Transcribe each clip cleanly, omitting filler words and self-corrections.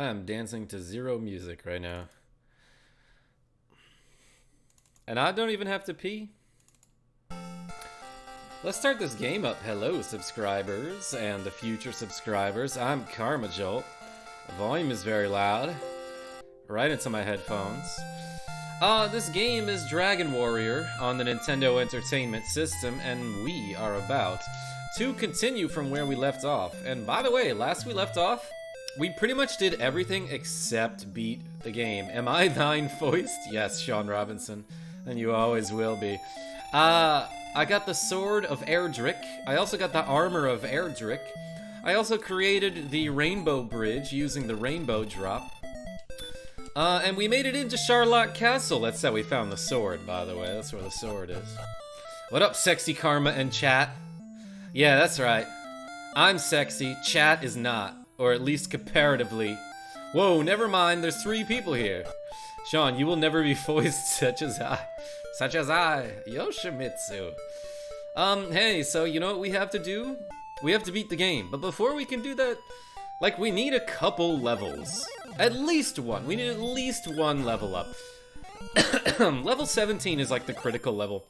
I am dancing to zero music right now. And I don't even have to pee. Let's start this game up. Hello, subscribers and the future subscribers. I'm KarmaJolt. The volume is very loud. Right into my headphones. This game is Dragon Warrior on the Nintendo Entertainment System, and we are about to continue from where we left off. And by the way, last we left off, we pretty much did everything except beat the game. Am I thine foist? Yes, Sean Robinson. And you always will be. I got the Sword of Erdrick. I also got the Armor of Erdrick. I also created the Rainbow Bridge using the Rainbow Drop. And we made it into Charlotte Castle. That's how we found the sword, by the way. That's where the sword is. What up, sexy Karma and chat? Yeah, that's right. I'm sexy, chat is not. Or at least comparatively. Whoa, never mind, there's 3 people here. Sean, you will never be foist such as I. Such as I, Yoshimitsu. Hey, so you know what we have to do? We have to beat the game. But before we can do that, like, we need a couple levels. At least one. We need at least one level up. Level 17 is like the critical level.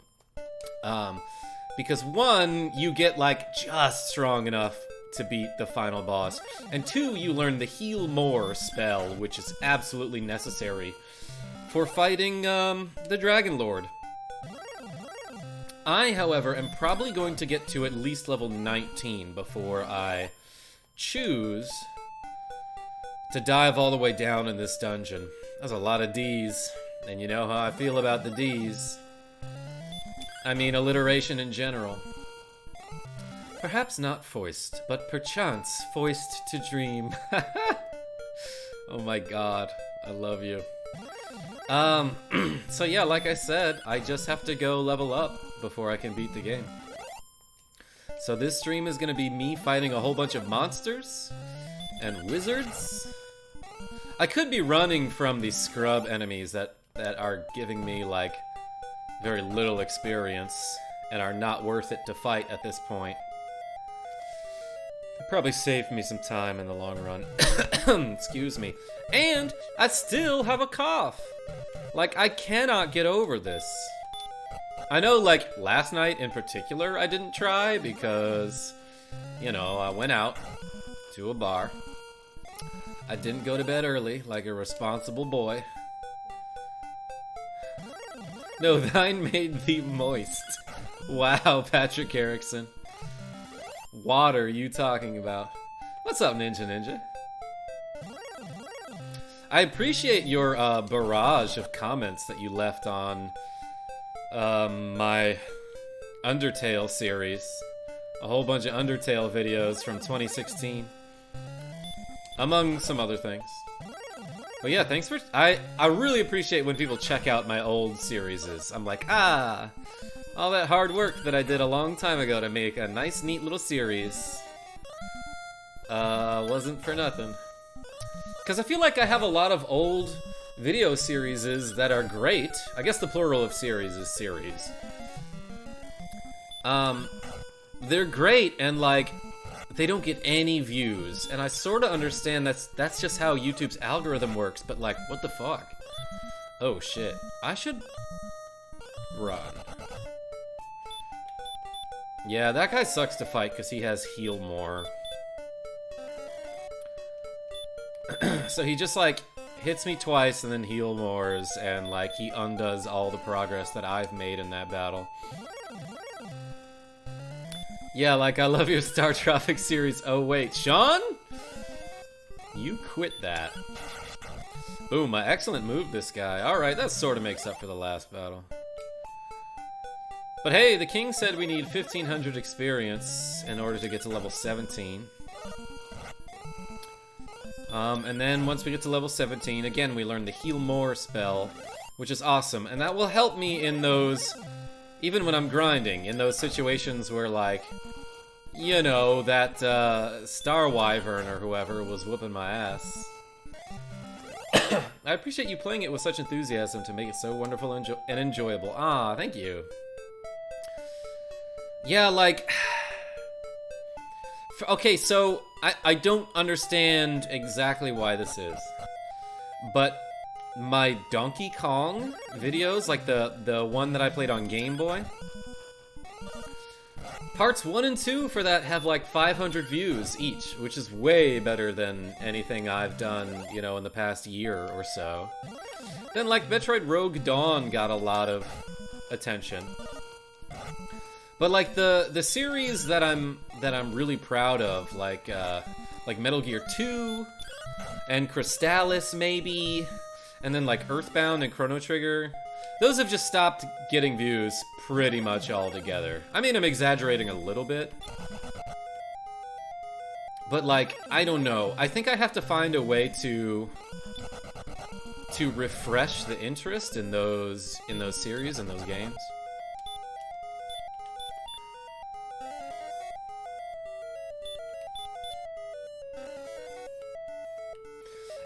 Because 1, you get like just strong enough to beat the final boss. And 2, you learn the Heal More spell, which is absolutely necessary for fighting the Dragon Lord. I, however, am probably going to get to at least level 19 before I choose to dive all the way down in this dungeon. That's a lot of D's, and you know how I feel about the D's. I mean, alliteration in general. Perhaps not foist, but perchance foist to dream. Oh my god, I love you. So yeah, like I said, I just have to go level up before I can beat the game. So this stream is gonna be me fighting a whole bunch of monsters and wizards. I could be running from these scrub enemies that are giving me, like, very little experience and are not worth it to fight at this point. It'd probably save me some time in the long run. Excuse me. And I still have a cough. Like, I cannot get over this. I know, like, last night in particular I didn't try because, you know, I went out to a bar. I didn't go to bed early, like a responsible boy. No, thine made thee moist. Wow, Patrick Erickson. What are you talking about? What's up, Ninja Ninja? I appreciate your barrage of comments that you left on my Undertale series. A whole bunch of Undertale videos from 2016. Among some other things. But yeah, thanks for... I really appreciate when people check out my old series. I'm like, all that hard work that I did a long time ago to make a nice, neat little series wasn't for nothing. Because I feel like I have a lot of old video series that are great. I guess the plural of series is series. They're great, and like... they don't get any views, and I sort of understand that's just how YouTube's algorithm works, but like, what the fuck? Oh shit. I should run. Yeah, that guy sucks to fight because he has Heal More. So he just like hits me twice and then Heal Mores, and like he undoes all the progress that I've made in that battle. Yeah, like, I love your Star Tropic series. Oh, wait, Sean? You quit that. Boom, my excellent move, this guy. Alright, that sort of makes up for the last battle. But hey, the king said we need 1,500 experience in order to get to level 17. And then once we get to level 17, again, we learn the Heal More spell, which is awesome. And that will help me in those... even when I'm grinding, in those situations where, like, you know, that Star Wyvern or whoever was whooping my ass. I appreciate you playing it with such enthusiasm to make it so wonderful and enjoyable. Ah, thank you. Yeah, like... Okay, so I don't understand exactly why this is, but my Donkey Kong videos, like the one that I played on Game Boy, parts 1 and 2 for that have like 500 views each, which is way better than anything I've done, you know, in the past year or so. Then like Metroid Rogue Dawn got a lot of attention. But like the series that I'm really proud of, like Metal Gear 2 and Crystallis maybe, and then like Earthbound and Chrono Trigger, those have just stopped getting views pretty much altogether. I mean, I'm exaggerating a little bit, but like, I don't know. I think I have to find a way to refresh the interest in those series and those games.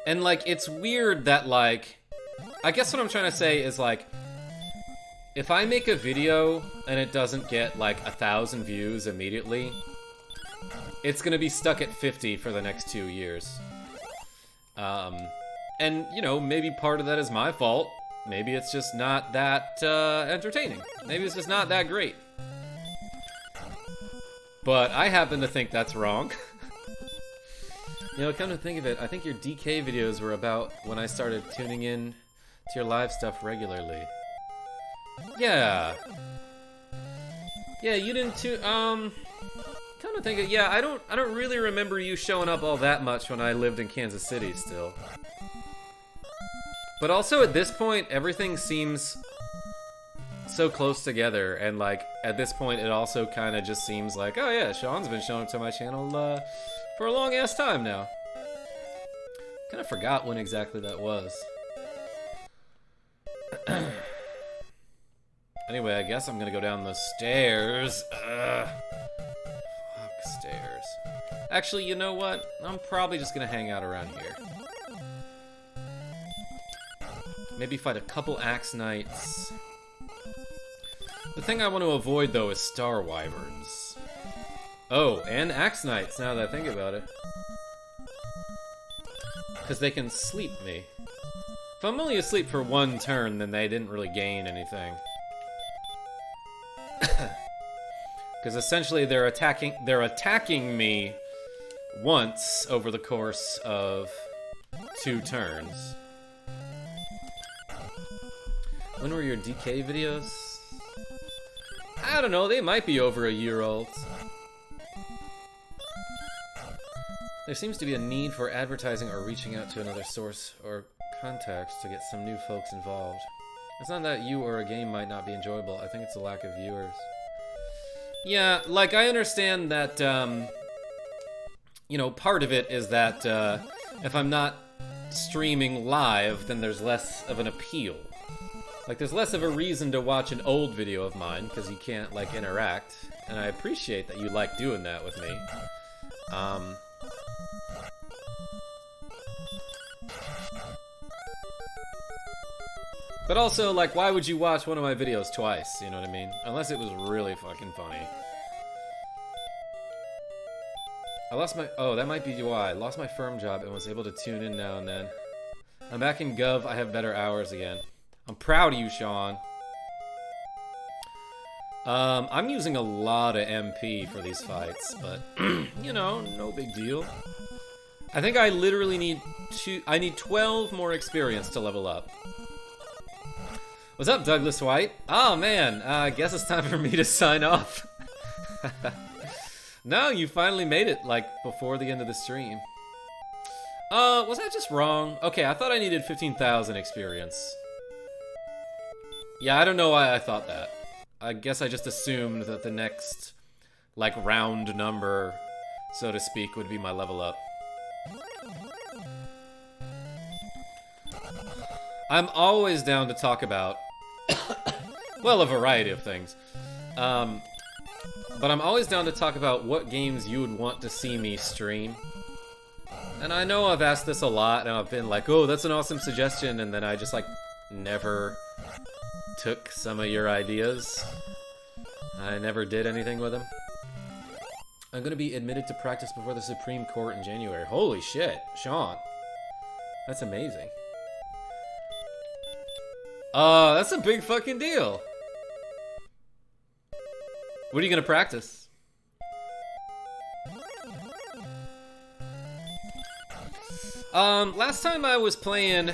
And like, it's weird that like, I guess what I'm trying to say is like, if I make a video and it doesn't get like 1,000 views immediately, it's gonna be stuck at 50 for the next 2 years. And you know, maybe part of that is my fault. Maybe it's just not that entertaining. Maybe it's just not that great. But I happen to think that's wrong. You know, come to think of it, I think your DK videos were about when I started tuning in to your live stuff regularly. Yeah. Yeah, you didn't come to think of it, yeah, I don't really remember you showing up all that much when I lived in Kansas City still. But also at this point, everything seems so close together, and like at this point it also kind of just seems like, oh yeah, Sean's been showing up to my channel for a long ass time now. Kind of forgot when exactly that was. Anyway, I guess I'm gonna go down those stairs. Fuck stairs. Actually, you know what? I'm probably just gonna hang out around here. Maybe fight a couple Axe Knights. The thing I want to avoid, though, is Star Wyverns. Oh, and Axe Knights, now that I think about it. Because they can sleep me. If I'm only asleep for 1 turn, then they didn't really gain anything. Because essentially they're attacking me once over the course of 2 turns. When were your DK videos? I don't know, they might be over a year old. There seems to be a need for advertising or reaching out to another source or contacts to get some new folks involved. It's not that you or a game might not be enjoyable, I think it's a lack of viewers. Yeah, like, I understand that, you know, part of it is that, if I'm not streaming live, then there's less of an appeal. Like, there's less of a reason to watch an old video of mine, because you can't, like, interact, and I appreciate that you like doing that with me. But also, like, why would you watch one of my videos twice, you know what I mean? Unless it was really fucking funny. I lost my... Oh, that might be why. I lost my firm job and was able to tune in now and then. I'm back in Gov, I have better hours again. I'm proud of you, Sean. I'm using a lot of MP for these fights, but, you know, no big deal. I think I literally need 12 more experience to level up. What's up, Douglas White? Oh, man, I guess it's time for me to sign off. No, you finally made it, like, before the end of the stream. Was that just wrong? Okay, I thought I needed 15,000 experience. Yeah, I don't know why I thought that. I guess I just assumed that the next, like, round number, so to speak, would be my level up. I'm always down to talk about, well, a variety of things. But I'm always down to talk about what games you would want to see me stream. And I know I've asked this a lot, and I've been like, oh, that's an awesome suggestion, and then I just, like, never took some of your ideas. I never did anything with them. I'm gonna be admitted to practice before the Supreme Court in January. Holy shit, Sean. That's amazing. That's a big fucking deal. What are you gonna practice? Last time I was playing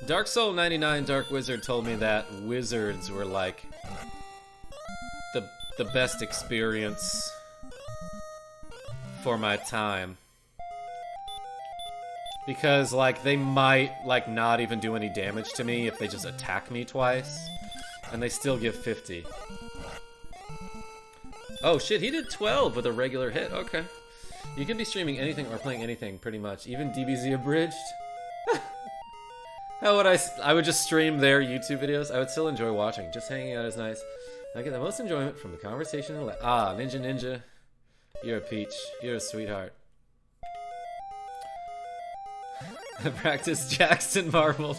Dark Soul 99 Dark Wizard told me that wizards were like the best experience for my time. Because, like, they might, like, not even do any damage to me if they just attack me twice. And they still give 50. Oh, shit, he did 12 with a regular hit. Okay. You can be streaming anything or playing anything, pretty much. Even DBZ Abridged. How would I would just stream their YouTube videos. I would still enjoy watching. Just hanging out is nice. I get the most enjoyment from the conversation. Ninja Ninja. You're a peach. You're a sweetheart. Practice Jackson marbles.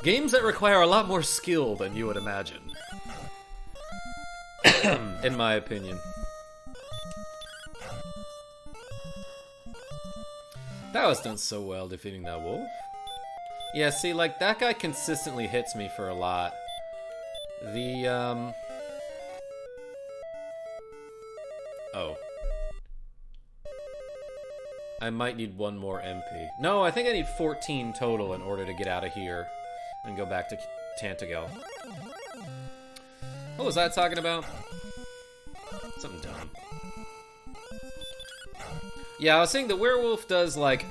Games that require a lot more skill than you would imagine. In my opinion. That was done so well defeating that wolf. Yeah, see, like, that guy consistently hits me for a lot. Oh. I might need one more MP. No, I think I need 14 total in order to get out of here and go back to Tantagel. What was I talking about? Something dumb. Yeah, I was saying the werewolf does, like...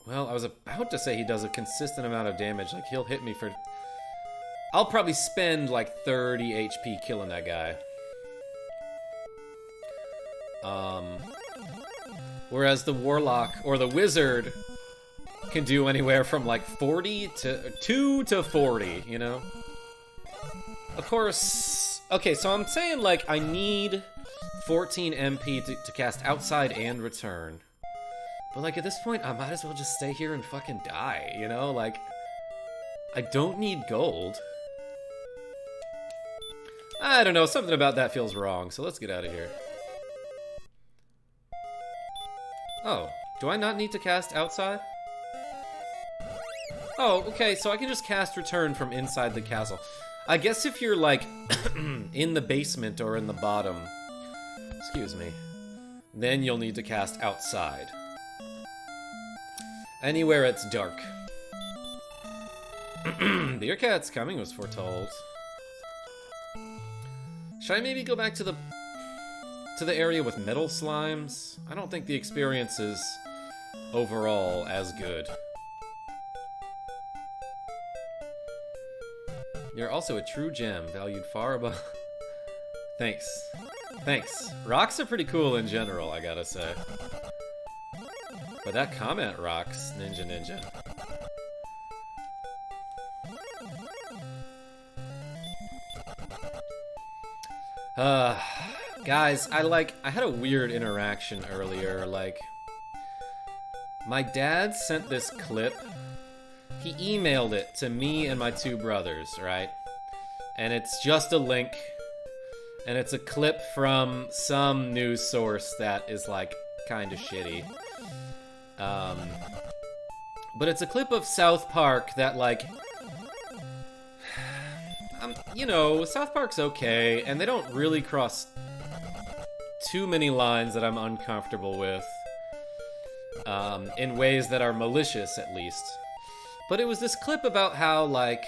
well, I was about to say he does a consistent amount of damage. Like, he'll hit me for... I'll probably spend, like, 30 HP killing that guy. Whereas the warlock, or the wizard, can do anywhere from, like, 40 to... 2 to 40, you know? Of course... Okay, so I'm saying, like, I need 14 MP to cast Outside and Return. But, like, at this point, I might as well just stay here and fucking die, you know? Like, I don't need gold. I don't know, something about that feels wrong, so let's get out of here. Oh, do I not need to cast Outside? Oh, okay, so I can just cast Return from inside the castle. I guess if you're, like, in the basement or in the bottom, excuse me, then you'll need to cast Outside. Anywhere it's dark. Beer Cat's coming was foretold. Should I maybe go back to the area with metal slimes? I don't think the experience is overall as good. You're also a true gem, valued far above... Thanks. Thanks. Rocks are pretty cool in general, I gotta say. But that comment rocks, Ninja Ninja. Guys, I had a weird interaction earlier, like... My dad sent this clip. He emailed it to me and my two brothers, right? And it's just a link. And it's a clip from some news source that is, like, kind of shitty. But it's a clip of South Park that, like... you know, South Park's okay, and they don't really cross too many lines that I'm uncomfortable with. In ways that are malicious, at least. But it was this clip about how, like,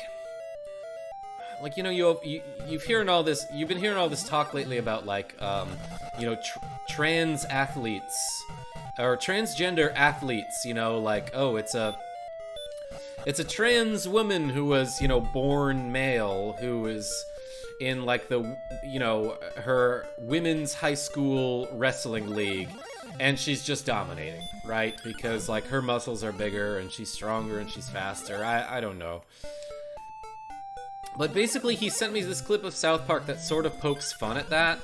you know, you've been hearing all this talk lately about, like, you know, trans athletes, or transgender athletes, you know, like, oh, it's a trans woman who was, you know, born male, who is in, like, the, you know, her women's high school wrestling league, and she's just dominating, right? Because, like, her muscles are bigger, and she's stronger, and she's faster. I don't know. But basically, he sent me this clip of South Park that sort of pokes fun at that.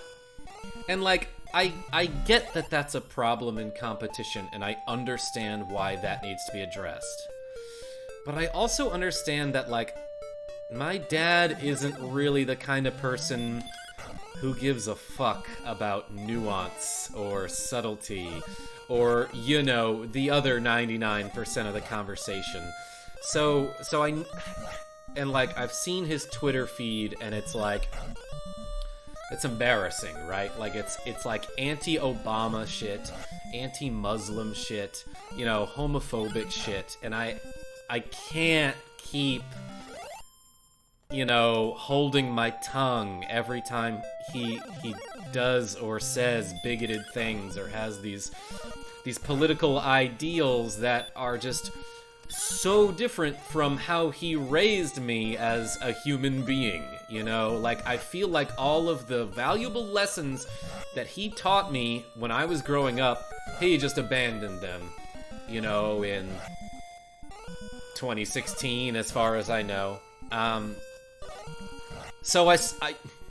And, like, I get that that's a problem in competition, and I understand why that needs to be addressed. But I also understand that, like, my dad isn't really the kind of person who gives a fuck about nuance or subtlety or, you know, the other 99% of the conversation. So I've seen his Twitter feed, and it's like, it's embarrassing, right? Like, it's like anti-Obama shit, anti-Muslim shit, you know, homophobic shit, and I can't keep, you know, holding my tongue every time he does or says bigoted things or has these political ideals that are just so different from how he raised me as a human being, you know? Like, I feel like all of the valuable lessons that he taught me when I was growing up, he just abandoned them, you know, in 2016, as far as I know. So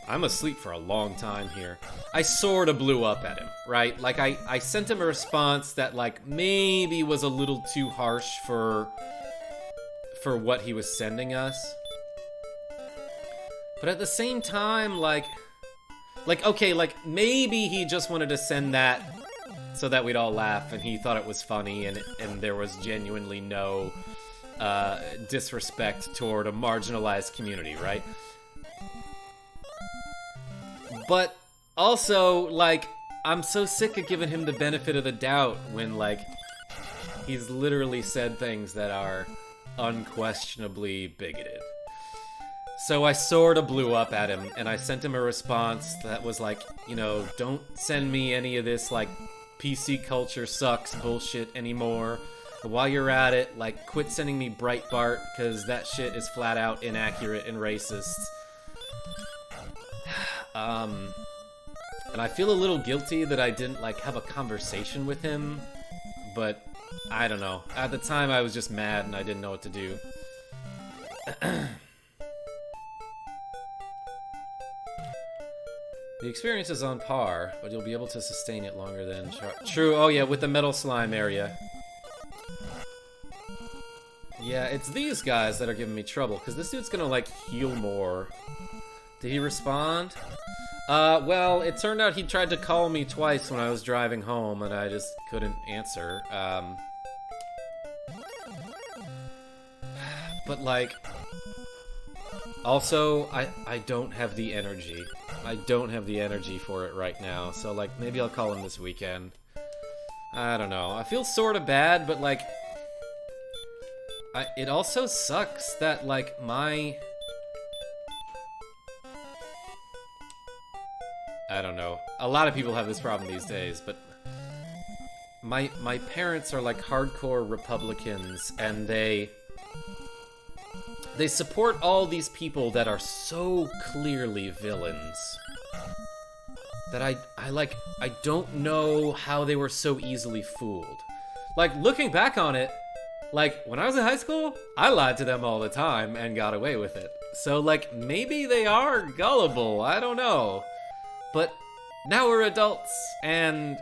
I'm asleep for a long time here. I sorta blew up at him, right? Like, I sent him a response that, like, maybe was a little too harsh for what he was sending us. But at the same time, like, okay, like, maybe he just wanted to send that so that we'd all laugh, and he thought it was funny, and there was genuinely no disrespect toward a marginalized community, right? But also, like, I'm so sick of giving him the benefit of the doubt when, like, he's literally said things that are unquestionably bigoted. So I sorta blew up at him, and I sent him a response that was like, you know, don't send me any of this, like, PC culture sucks bullshit anymore. But while you're at it, like, quit sending me Breitbart, because that shit is flat out inaccurate and racist. And I feel a little guilty that I didn't, like, have a conversation with him, but I don't know. At the time, I was just mad and I didn't know what to do. The experience is on par, but you'll be able to sustain it longer than... True, oh yeah, with the metal slime area. Yeah, it's these guys that are giving me trouble, because this dude's gonna, like, heal more. Did he respond? Well, it turned out he tried to call me twice when I was driving home, and I just couldn't answer. But, like... Also, I don't have the energy. I don't have the energy for it right now, so, like, maybe I'll call him this weekend. I don't know. I feel sorta bad, but, like... it also sucks that, like, my... I don't know. A lot of people have this problem these days, but... My parents are, like, hardcore Republicans, and they support all these people that are so clearly villains. That I don't know how they were so easily fooled. Like, looking back on it, like, when I was in high school, I lied to them all the time and got away with it. So, like, maybe they are gullible, I don't know. But now we're adults, and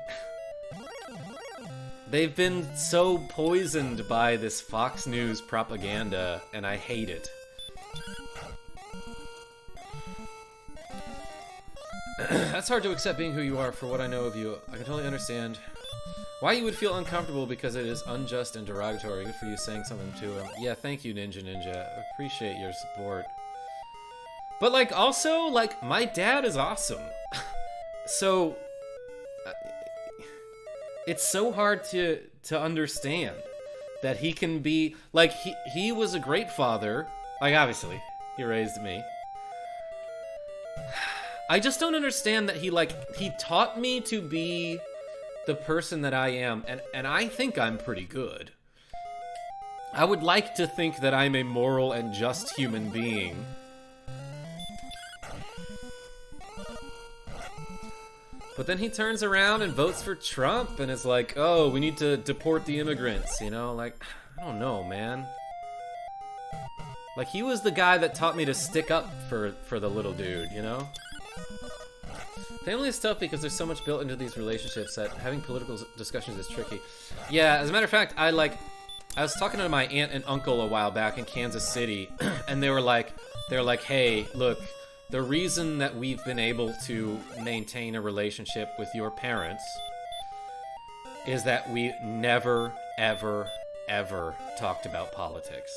they've been so poisoned by this Fox News propaganda, and I hate it. That's hard to accept being who you are for what I know of you. I can totally understand why you would feel uncomfortable because it is unjust and derogatory. Good for you saying something to him. Yeah, thank you, Ninja. Appreciate your support. But, like, also, like, my dad is awesome. So, it's so hard to understand that he can be, like, he was a great father. Like, obviously, he raised me. I just don't understand that he taught me to be the person that I am, and I think I'm pretty good. I would like to think that I'm a moral and just human being. But then he turns around and votes for Trump and is like, oh, we need to deport the immigrants, you know? Like, I don't know, man. Like, he was the guy that taught me to stick up for the little dude, you know? Family is tough because there's so much built into these relationships that having political discussions is tricky. Yeah, as a matter of fact, I was talking to my aunt and uncle a while back in Kansas City, and they were like, they're like, hey, look, the reason that we've been able to maintain a relationship with your parents is that we never, ever, ever talked about politics.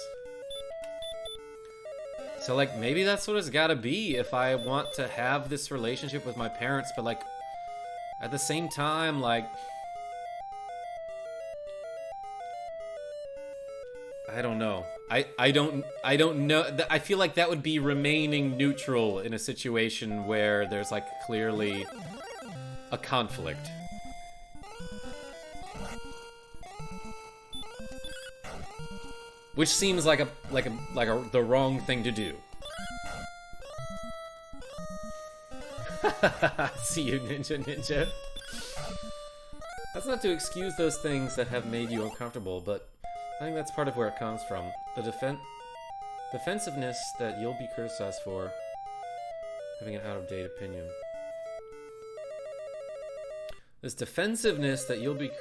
So, like, maybe that's what it's gotta be if I want to have this relationship with my parents, but, like, at the same time, like, I don't know. I don't know. I feel like that would be remaining neutral in a situation where there's, like, clearly a conflict. Which seems like the wrong thing to do. See you, Ninja. That's not to excuse those things that have made you uncomfortable, but I think that's part of where it comes from. The defensiveness that you'll be criticized for having an out-of-date opinion. This defensiveness that you'll be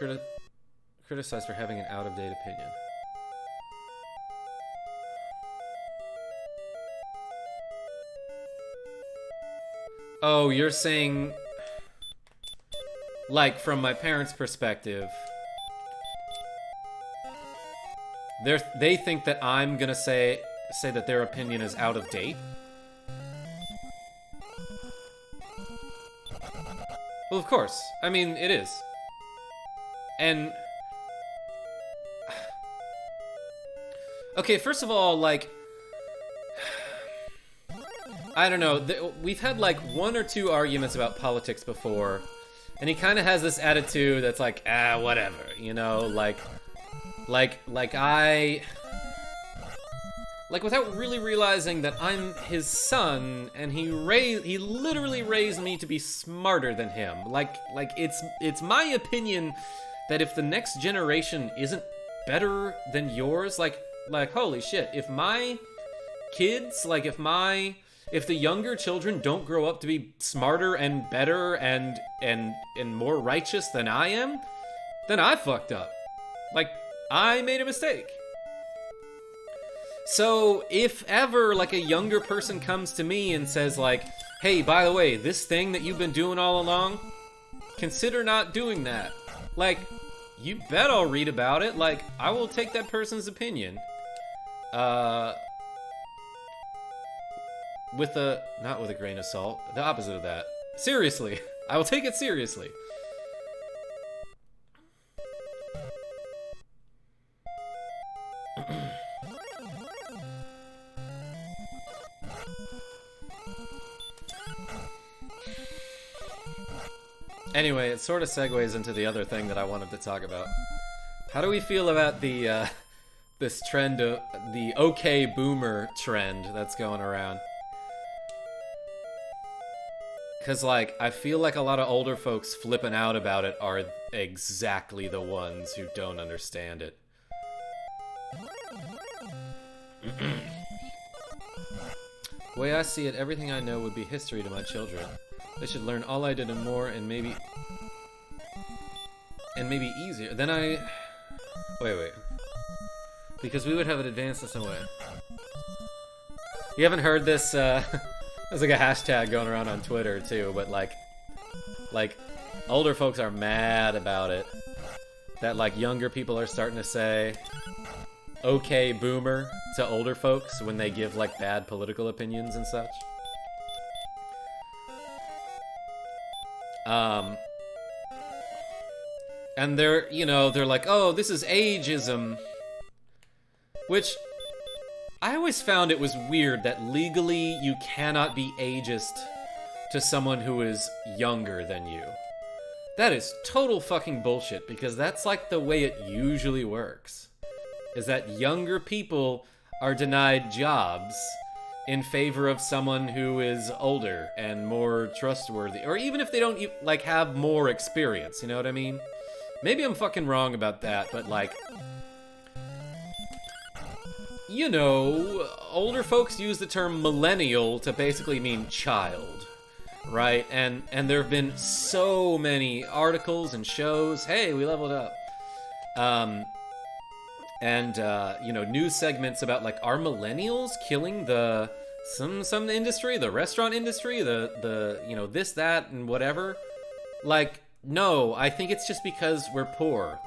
criticized for having an out-of-date opinion. Oh, you're saying, like, from my parents' perspective, they think that I'm gonna say that their opinion is out of date? Well, of course. I mean, it is. And okay, first of all, like, I don't know, we've had like one or two arguments about politics before, and he kind of has this attitude that's like, whatever, you know, like without really realizing that I'm his son, and he literally raised me to be smarter than him. Like it's my opinion that if the next generation isn't better than yours, like holy shit, if my kids, like if the younger children don't grow up to be smarter and better and more righteous than I am, then I fucked up. Like, I made a mistake. So if ever, like, a younger person comes to me and says, like, hey, by the way, this thing that you've been doing all along, consider not doing that. Like, you bet I'll read about it. Like, I will take that person's opinion. Not with a grain of salt. The opposite of that. Seriously. I will take it seriously. Anyway, it sort of segues into the other thing that I wanted to talk about. How do we feel about the, this trend of the okay boomer trend that's going around? Because, like, I feel like a lot of older folks flipping out about it are exactly the ones who don't understand it. The way I see it, everything I know would be history to my children. They should learn all I did and more, and maybe easier. Then wait. Because we would have it advanced in some way. You haven't heard this, there's like a hashtag going around on Twitter too, but like older folks are mad about it. That like younger people are starting to say okay boomer to older folks when they give like bad political opinions and such. And they're like, oh, this is ageism. Which, I always found it was weird that legally you cannot be ageist to someone who is younger than you. That is total fucking bullshit, because that's like the way it usually works. Is that younger people are denied jobs in favor of someone who is older and more trustworthy, or even if they don't like have more experience, you know what I mean? Maybe I'm fucking wrong about that, but like, you know, older folks use the term millennial to basically mean child, right? And there have been so many articles and shows, hey, we leveled up. You know, news segments about like, are millennials killing the some industry, the restaurant industry, the you know, this, that, and whatever. Like, no, I think it's just because we're poor.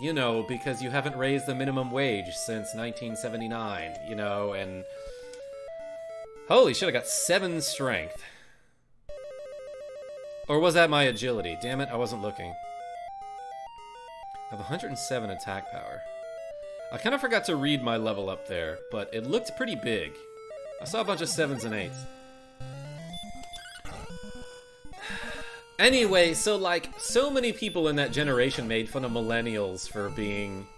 You know, because you haven't raised the minimum wage since 1979, you know, and... Holy shit, I got 7 strength. Or was that my agility? Damn it, I wasn't looking. I have 107 attack power. I kind of forgot to read my level up there, but it looked pretty big. I saw a bunch of 7s and 8s. Anyway, so like, so many people in that generation made fun of millennials for being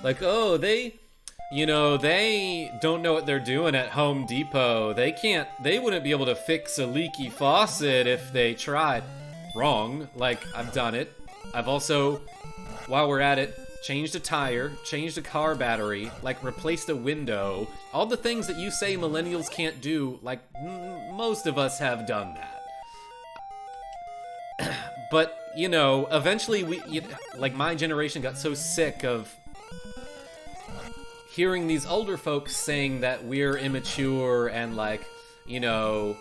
like, oh, they, you know, they don't know what they're doing at Home Depot. They wouldn't be able to fix a leaky faucet if they tried. Wrong. Like, I've done it. I've also, while we're at it, changed a tire, changed a car battery, like replaced a window. All the things that you say millennials can't do, like, most of us have done that. But, you know, eventually like, my generation got so sick of hearing these older folks saying that we're immature and, like, you know,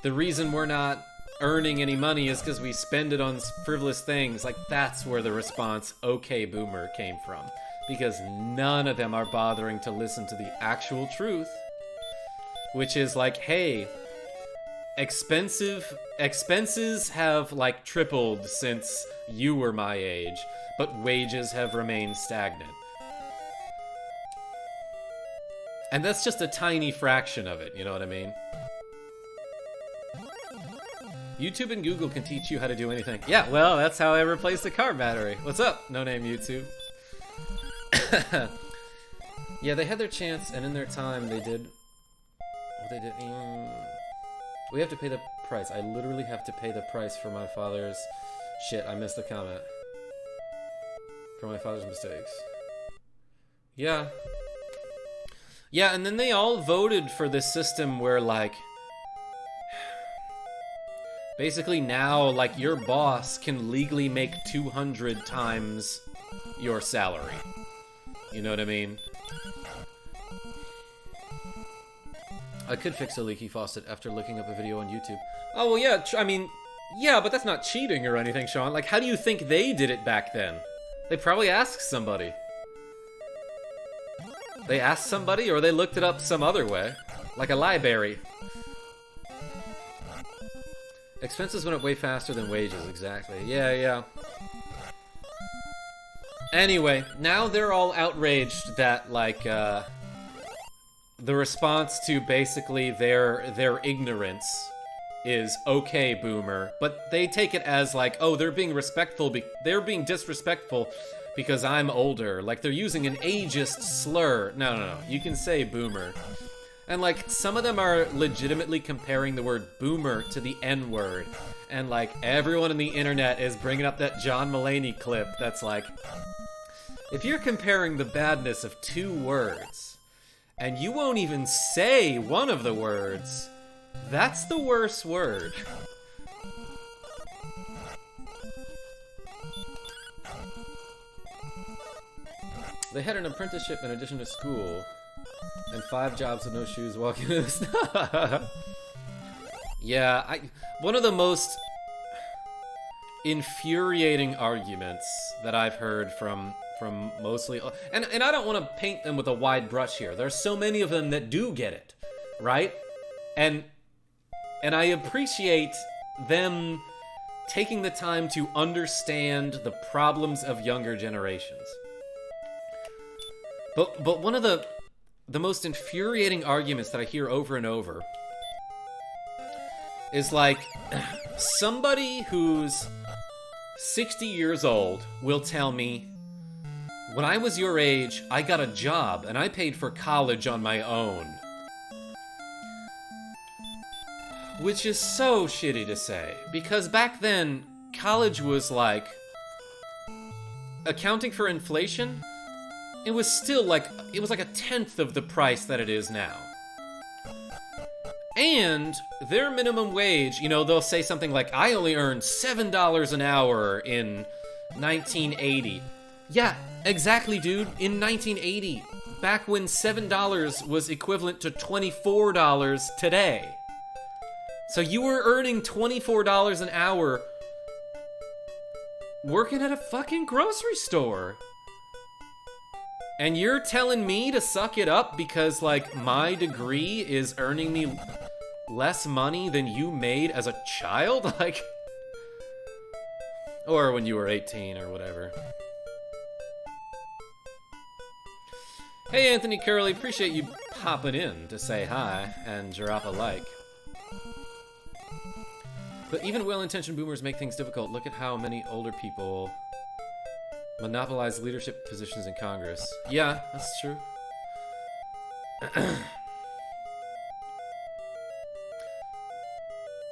the reason we're not earning any money is because we spend it on frivolous things. Like, that's where the response, okay, boomer, came from. Because none of them are bothering to listen to the actual truth, which is like, hey, expenses have, like, tripled since you were my age, but wages have remained stagnant. And that's just a tiny fraction of it, you know what I mean? YouTube and Google can teach you how to do anything. Yeah, well, that's how I replaced the car battery. What's up? No name YouTube. Yeah, they had their chance, and in their time, they did... What they did... We have to pay the price. I literally have to pay the price for my father's... Shit, I missed the comment. For my father's mistakes. Yeah. Yeah, and then they all voted for this system where, like... Basically now, like, your boss can legally make 200 times your salary. You know what I mean? I could fix a leaky faucet after looking up a video on YouTube. Oh, well, yeah, I mean, yeah, but that's not cheating or anything, Sean. Like, how do you think they did it back then? They probably asked somebody. They asked somebody, or they looked it up some other way. Like a library. Expenses went up way faster than wages, exactly. Yeah. Anyway, now they're all outraged that, like, the response to basically their ignorance is, okay, boomer, but they take it as, like, oh, they're being disrespectful because I'm older. Like, they're using an ageist slur. No, you can say boomer. And, like, some of them are legitimately comparing the word boomer to the N-word. And, like, everyone on the internet is bringing up that John Mulaney clip that's like, if you're comparing the badness of 2 words, and you won't even say one of the words, that's the worst word. They had an apprenticeship in addition to school. And 5 jobs with no shoes walking in the snow. Yeah, one of the most infuriating arguments that I've heard from mostly... And I don't want to paint them with a wide brush here. There's so many of them that do get it, right? And I appreciate them taking the time to understand the problems of younger generations. But one of the most infuriating arguments that I hear over and over is like, somebody who's 60 years old will tell me, when I was your age, I got a job and I paid for college on my own. Which is so shitty to say, because back then, college was like, accounting for inflation, it was still like, it was like a tenth of the price that it is now. And their minimum wage, you know, they'll say something like, I only earned $7 an hour in 1980. Yeah, exactly, dude. In 1980, back when $7 was equivalent to $24 today. So you were earning $24 an hour working at a fucking grocery store. And you're telling me to suck it up because, like, my degree is earning me less money than you made as a child? Like, or when you were 18 or whatever. Hey, Anthony Curley, appreciate you popping in to say hi and drop a like. But even well-intentioned boomers make things difficult. Look at how many older people monopolize leadership positions in Congress. Yeah, that's true.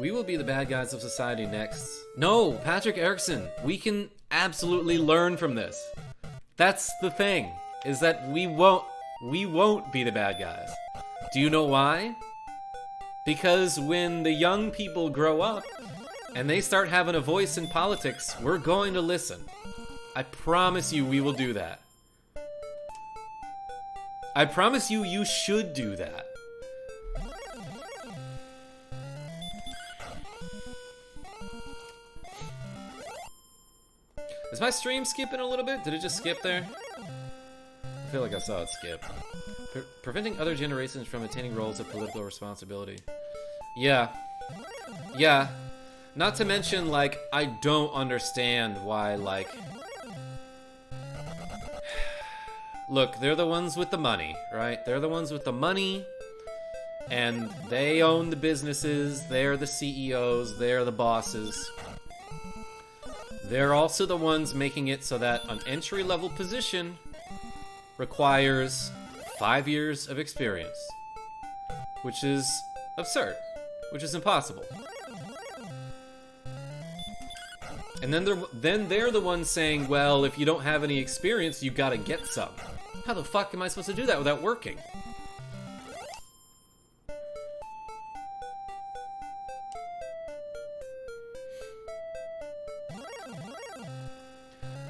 We will be the bad guys of society next. No, Patrick Erickson, we can absolutely learn from this. That's the thing, is that we won't be the bad guys. Do you know why? Because when the young people grow up and they start having a voice in politics, we're going to listen. I promise you we will do that. I promise you you should do that. Is my stream skipping a little bit? Did it just skip there? I feel like I saw it skip. Preventing other generations from attaining roles of political responsibility. Yeah. Yeah. Not to mention, like, I don't understand why, like... Look, they're the ones with the money, right? They're the ones with the money, and they own the businesses, they're the CEOs, they're the bosses. They're also the ones making it so that an entry-level position requires 5 years of experience, which is absurd, which is impossible. And then they're the ones saying, well, if you don't have any experience, you gotta get some. How the fuck am I supposed to do that without working?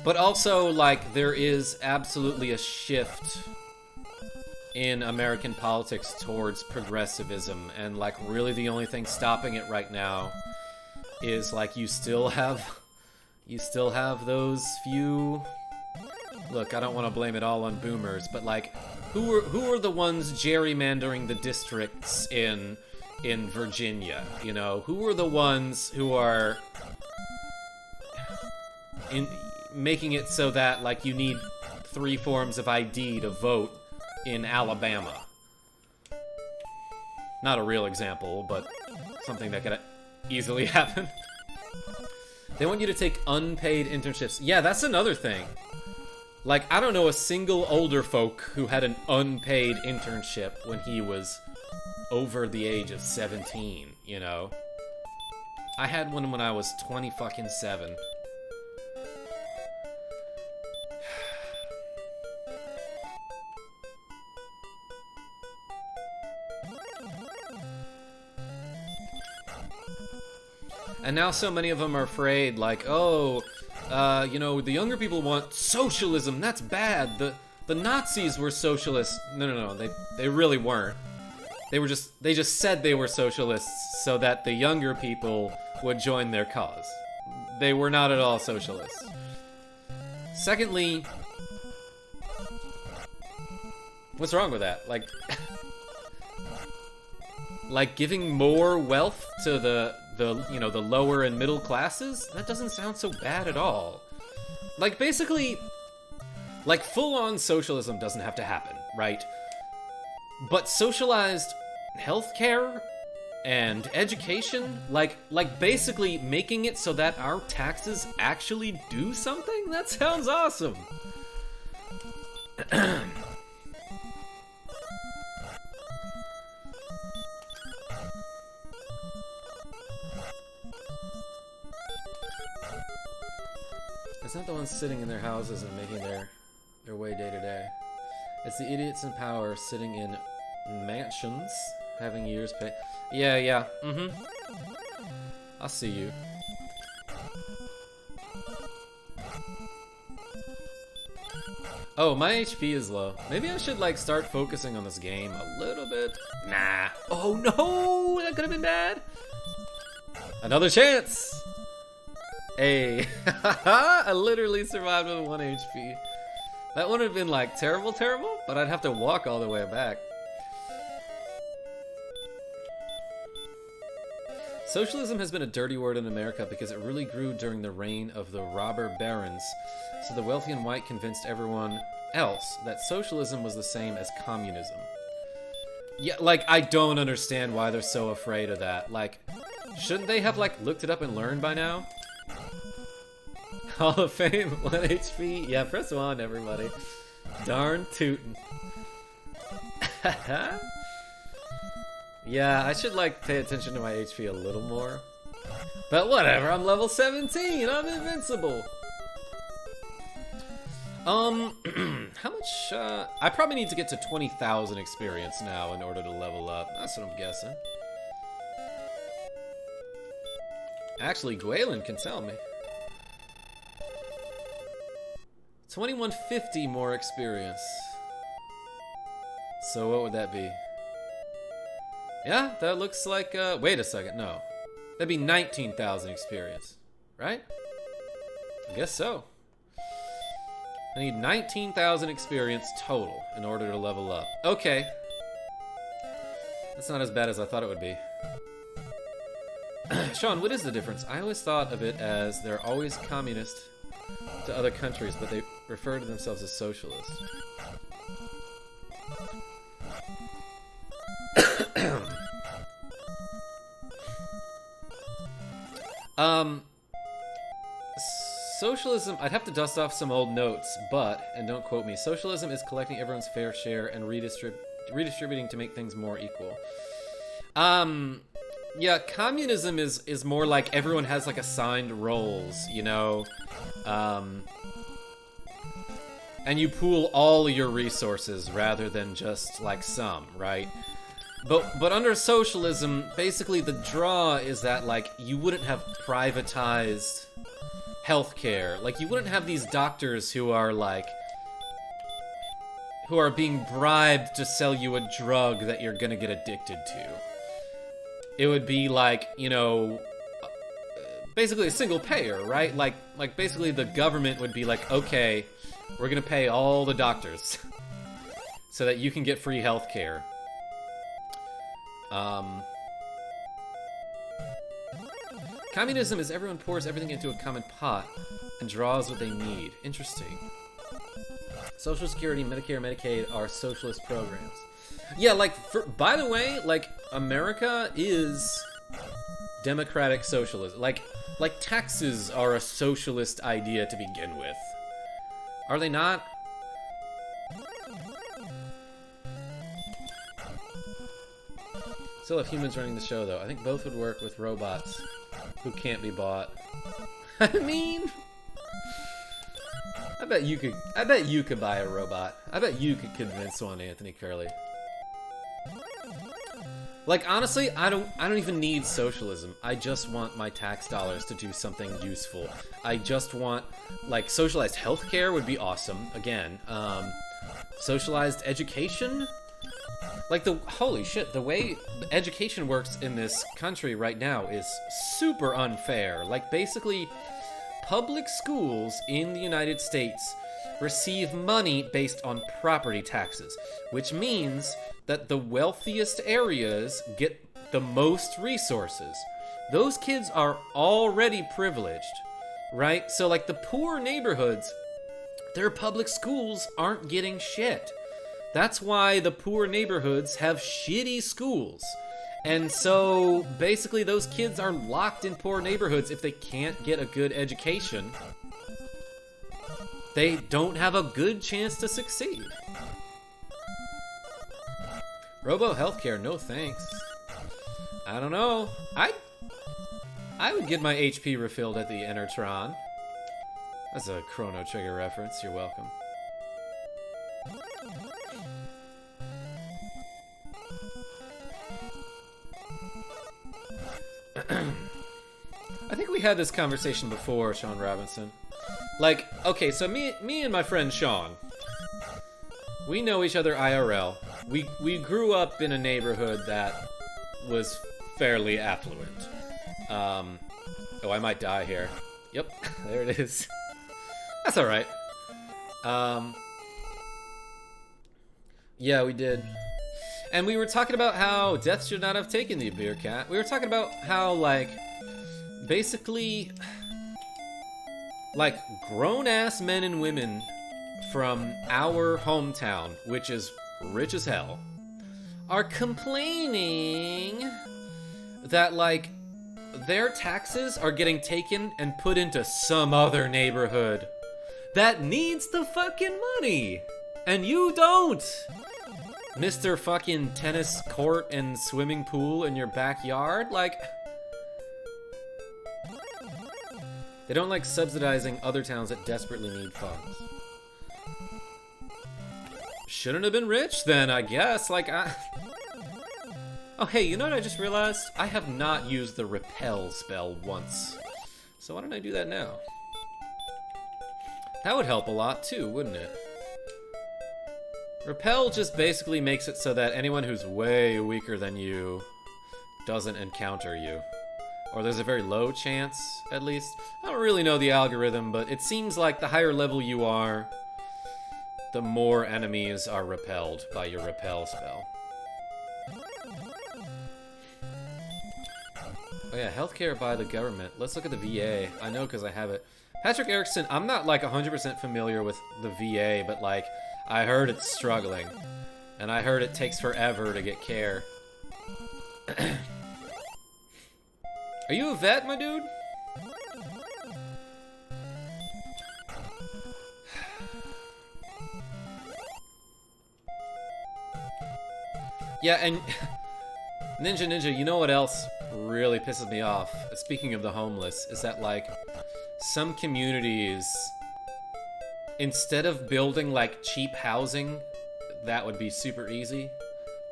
But also, like, there is absolutely a shift in American politics towards progressivism, and, like, really the only thing stopping it right now is, like, you still have those few... Look, I don't want to blame it all on boomers, but, like, who are the ones gerrymandering the districts in Virginia, you know? Who are the ones who are making it so that, like, you need 3 forms of ID to vote in Alabama? Not a real example, but something that could easily happen. They want you to take unpaid internships. Yeah, that's another thing. Like, I don't know a single older folk who had an unpaid internship when he was over the age of 17, you know? I had one when I was 27. And now so many of them are afraid, like, oh, you know, the younger people want socialism, that's bad. The Nazis were socialists. No, they really weren't. They just said they were socialists so that the younger people would join their cause. They were not at all socialists. Secondly, what's wrong with that? Like, like giving more wealth to the you know, the lower and middle classes? That doesn't sound so bad at all. Like, basically, like, full-on socialism doesn't have to happen, right? But socialized healthcare and education, like basically making it so that our taxes actually do something? That sounds awesome. It's not the ones sitting in their houses and making their way day to day. It's the idiots in power sitting in mansions, having years pay. Yeah, I'll see you. Oh, my HP is low. Maybe I should, like, start focusing on this game a little bit. Nah. Oh, no! That could have been bad. Another chance! Hey. I literally survived with 1 HP. That would have been, like, terrible, but I'd have to walk all the way back. Socialism has been a dirty word in America because it really grew during the reign of the robber barons. So the wealthy and white convinced everyone else that socialism was the same as communism. Yeah, like, I don't understand why they're so afraid of that. Like, shouldn't they have, like, looked it up and learned by now? Hall of Fame, 1 HP. Yeah, press 1, everybody. Darn tootin'. Yeah, I should, like, pay attention to my HP a little more. But whatever, I'm level 17! I'm invincible! How much, I probably need to get to 20,000 experience now in order to level up. That's what I'm guessing. Actually, Gwaylin can tell me. 2150 more experience. So what would that be? Yeah, that looks like, wait a second, no. That'd be 19,000 experience, right? I guess so. I need 19,000 experience total in order to level up. Okay. That's not as bad as I thought it would be. Sean, what is the difference? I always thought of it as they're always communist to other countries, but they refer to themselves as socialist. Socialism, I'd have to dust off some old notes, but, and don't quote me, socialism is collecting everyone's fair share and redistributing to make things more equal. Yeah, communism is more like everyone has, like, assigned roles, you know? And you pool all your resources rather than just, like, some, right? But under socialism, basically the draw is that, like, you wouldn't have privatized healthcare. Like, you wouldn't have these doctors who are, like, who are being bribed to sell you a drug that you're gonna get addicted to. It would be like, you know, basically a single payer, right? Like basically the government would be like, okay, we're gonna pay all the doctors so that you can get free healthcare. Communism is everyone pours everything into a common pot and draws what they need. Interesting. Social Security, Medicare, Medicaid are socialist programs. Yeah, like, by the way, like, America is democratic socialism. Like taxes are a socialist idea to begin with. Are they not? Still have humans running the show, though. I think both would work with robots who can't be bought. I mean, I bet you could buy a robot. I bet you could convince one, Anthony Curley. Like, honestly, I don't even need socialism. I just want my tax dollars to do something useful. I just want, like, socialized healthcare would be awesome. Again, socialized education. Like, holy shit, the way education works in this country right now is super unfair. Like, basically, public schools in the United States receive money based on property taxes, which means that the wealthiest areas get the most resources. Those kids are already privileged, right? So, like, the poor neighborhoods, their public schools aren't getting shit. That's why the poor neighborhoods have shitty schools. And so, basically, those kids are locked in poor neighborhoods if they can't get a good education. They don't have a good chance to succeed. Robo healthcare, no thanks. I don't know. I would get my HP refilled at the Enertron. That's a Chrono Trigger reference. You're welcome. I think we had this conversation before, Sean Robinson. Like, okay, so me and my friend Sean, We know each other IRL. We grew up in a neighborhood that was fairly affluent. Oh, I might die here. Yep, there it is. That's alright. Yeah, we did. And we were talking about how Death should not have taken the beer cat. We were talking about how, like, basically, like, grown-ass men and women from our hometown, which is rich as hell, are complaining that, like, their taxes are getting taken and put into some other neighborhood that needs the fucking money. And you don't. Mr. fucking tennis court and swimming pool in your backyard? Like, they don't like subsidizing other towns that desperately need funds. Shouldn't have been rich then, I guess. Like, Oh, hey, you know what I just realized? I have not used the repel spell once. So why don't I do that now? That would help a lot too, wouldn't it? Repel just basically makes it so that anyone who's way weaker than you doesn't encounter you. Or there's a very low chance, at least. I don't really know the algorithm, but it seems like the higher level you are, the more enemies are repelled by your repel spell. Oh yeah, healthcare by the government. Let's look at the VA. I know because I have it. Patrick Erickson, I'm not like 100% familiar with the VA, but like, I heard it's struggling. And I heard it takes forever to get care. Are you a vet, my dude? Yeah, and Ninja, you know what else really pisses me off? Speaking of the homeless, is that like some communities, instead of building like cheap housing, that would be super easy,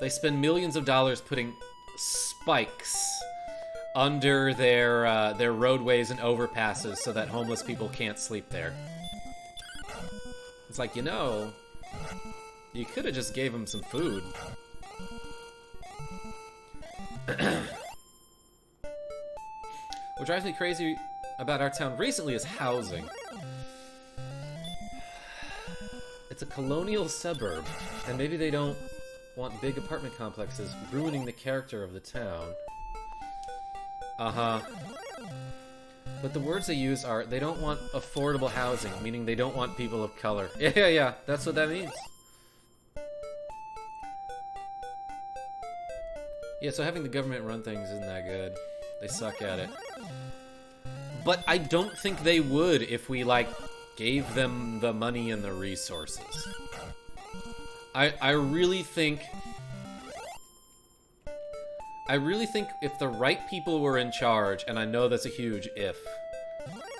they spend millions of dollars putting spikes under their roadways and overpasses so that homeless people can't sleep there. It's like, you know, you could have just gave them some food. What drives me crazy about our town recently is housing. It's a colonial suburb, and maybe they don't want big apartment complexes ruining the character of the town. Uh-huh. But the words they use are, they don't want affordable housing, meaning they don't want people of color. Yeah, that's what that means. Yeah, so having the government run things isn't that good. They suck at it. But I don't think they would if we, like, gave them the money and the resources. I really think if the right people were in charge, and I know that's a huge if,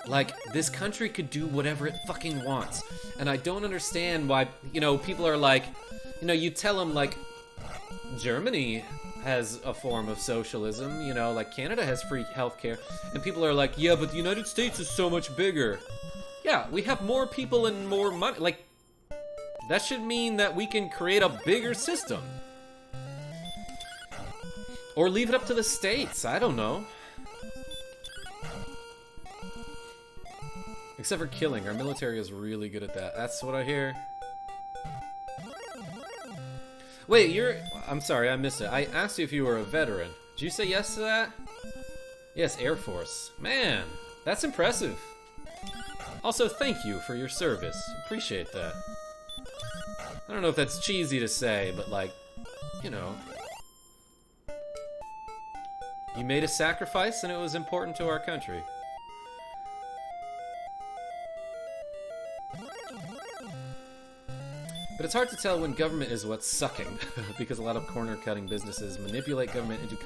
like, this country could do whatever it fucking wants. And I don't understand why, you know, people are like, you know, you tell them, like, Germany has a form of socialism, you know, like Canada has free healthcare, and people are like, yeah, but the United States is so much bigger. Yeah, we have more people and more money. Like, that should mean that we can create a bigger system. Or leave it up to the states, I don't know. Except for killing, our military is really good at that. That's what I hear. Wait, I'm sorry, I missed it. I asked you if you were a veteran. Did you say yes to that? Yes, Air Force. Man, that's impressive. Also, thank you for your service. Appreciate that. I don't know if that's cheesy to say, but like, you know. You made a sacrifice and it was important to our country. But it's hard to tell when government is what's sucking, because a lot of corner-cutting businesses manipulate government into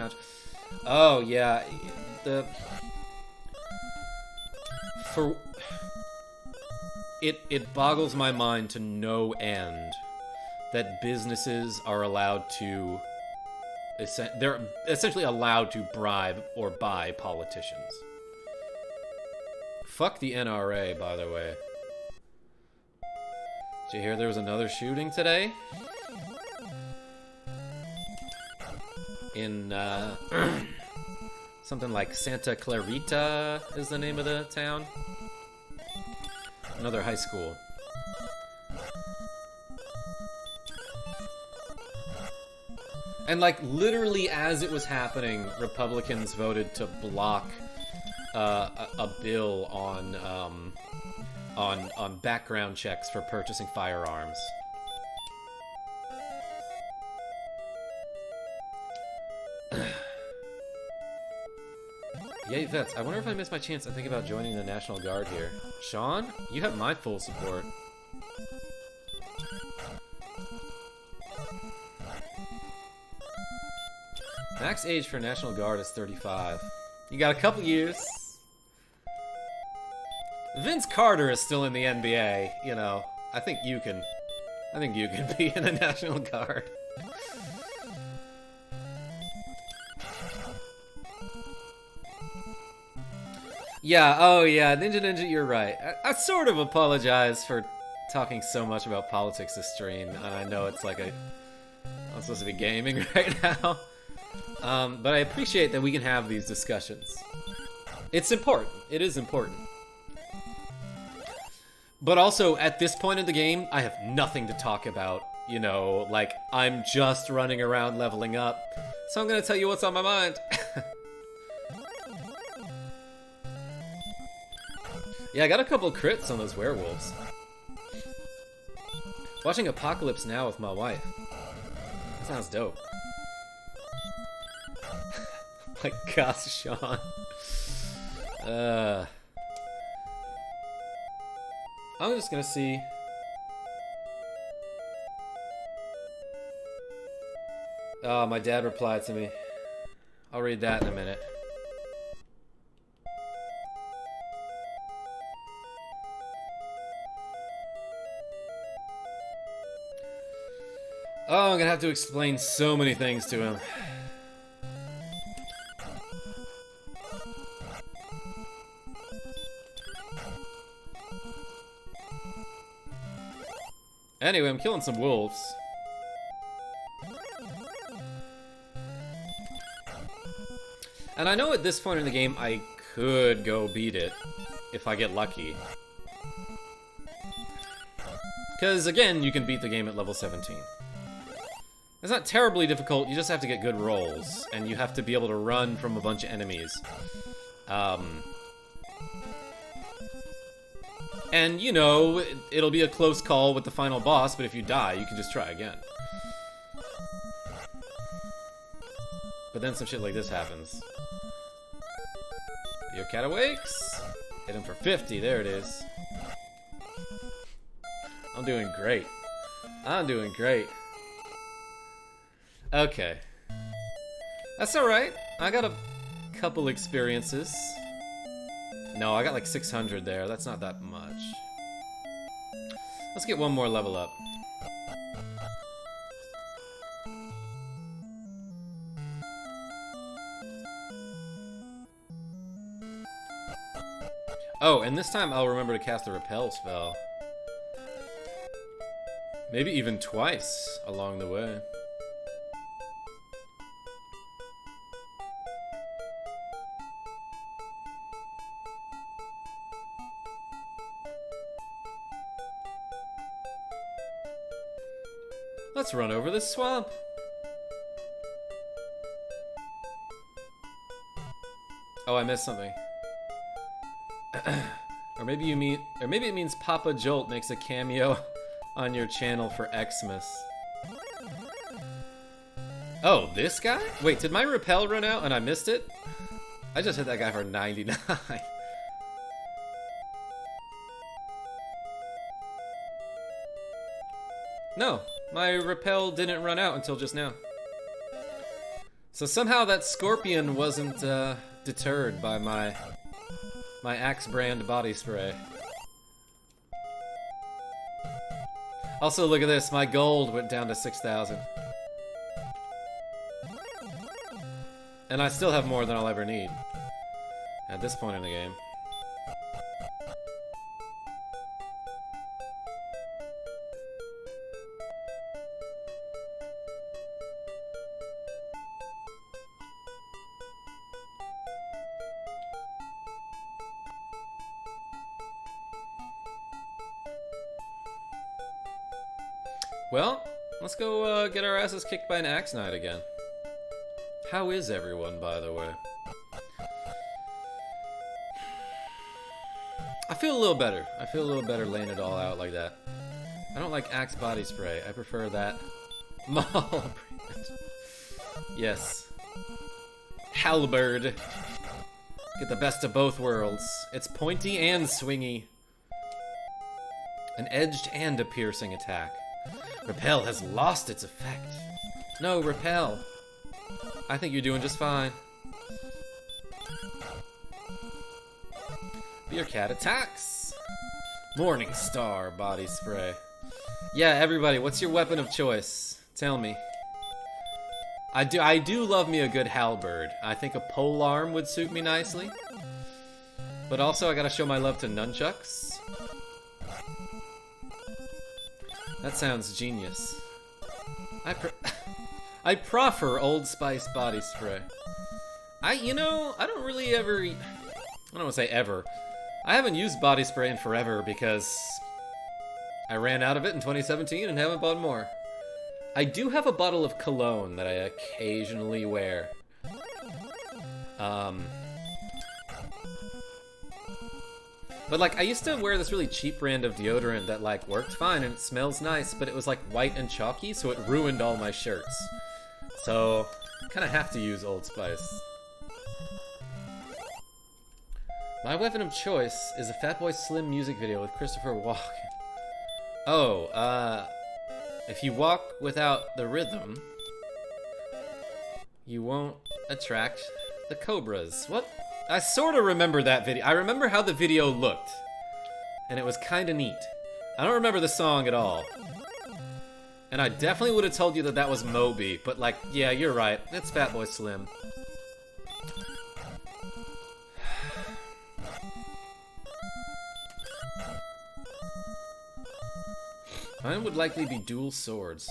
Oh, yeah. It boggles my mind to no end that businesses are allowed to... They're essentially allowed to bribe or buy politicians. Fuck the NRA, by the way. Did you hear there was another shooting today? In, something like Santa Clarita is the name of the town. Another high school. And like literally as it was happening, Republicans voted to block a bill on background checks for purchasing firearms. Yay, vets. I wonder if I missed my chance. I think about joining the National Guard here. Sean, you have my full support. Max age for National Guard is 35. You got a couple years. Vince Carter is still in the NBA, you know. I think you can be in the National Guard. Yeah, oh yeah, Ninja, you're right. I sort of apologize for talking so much about politics this stream, and I know it's like I'm supposed to be gaming right now. But I appreciate that we can have these discussions. It's important. It is important. But also, at this point in the game, I have nothing to talk about. You know, like, I'm just running around leveling up. So I'm gonna tell you what's on my mind. Yeah, I got a couple crits on those werewolves. Watching Apocalypse Now with my wife. That sounds dope. My gosh, Sean. I'm just gonna see. Oh, my dad replied to me. I'll read that in a minute. Oh, I'm gonna have to explain so many things to him. Anyway, I'm killing some wolves. And I know at this point in the game I could go beat it if I get lucky. Because again, you can beat the game at level 17. It's not terribly difficult, you just have to get good rolls, and you have to be able to run from a bunch of enemies. And, you know, it'll be a close call with the final boss, but if you die, you can just try again. But then some shit like this happens. Your cat awakes. Hit him for 50, there it is. I'm doing great. I'm doing great. Okay. That's alright. I got a couple experiences. No, I got like 600 there. That's not that much. Let's get one more level up. Oh, and this time I'll remember to cast the repel spell. Maybe even twice along the way. Let's run over this swamp. Oh, I missed something. Or maybe it means Papa Jolt makes a cameo on your channel for Xmas. Oh, this guy? Wait, did my repel run out and I missed it? I just hit that guy for 99. No, my repel didn't run out until just now. So somehow that scorpion wasn't deterred by my Axe brand body spray. Also, look at this, my gold went down to 6,000. And I still have more than I'll ever need at this point in the game. Well, let's go get our asses kicked by an axe knight again. How is everyone, by the way? I feel a little better. I feel a little better laying it all out like that. I don't like Axe body spray. I prefer that. Maul. Yes. Halberd. Get the best of both worlds. It's pointy and swingy. An edged and a piercing attack. Repel has lost its effect. No, repel. I think you're doing just fine. Beer cat attacks. Morning Star body spray. Yeah, everybody, what's your weapon of choice? Tell me. I do love me a good halberd. I think a polearm would suit me nicely. But also, I gotta show my love to nunchucks. That sounds genius. I proffer Old Spice body spray. I don't really ever... I don't want to say ever. I haven't used body spray in forever because I ran out of it in 2017 and haven't bought more. I do have a bottle of cologne that I occasionally wear. But like, I used to wear this really cheap brand of deodorant that like worked fine and it smells nice, but it was like white and chalky, so it ruined all my shirts. So, I kind of have to use Old Spice. My weapon of choice is a Fatboy Slim music video with Christopher Walken. Oh, if you walk without the rhythm, you won't attract the cobras. What? I sort of remember that video. I remember how the video looked, and it was kind of neat. I don't remember the song at all. And I definitely would have told you that that was Moby, but like, yeah, you're right. It's Fatboy Slim. Mine would likely be dual swords.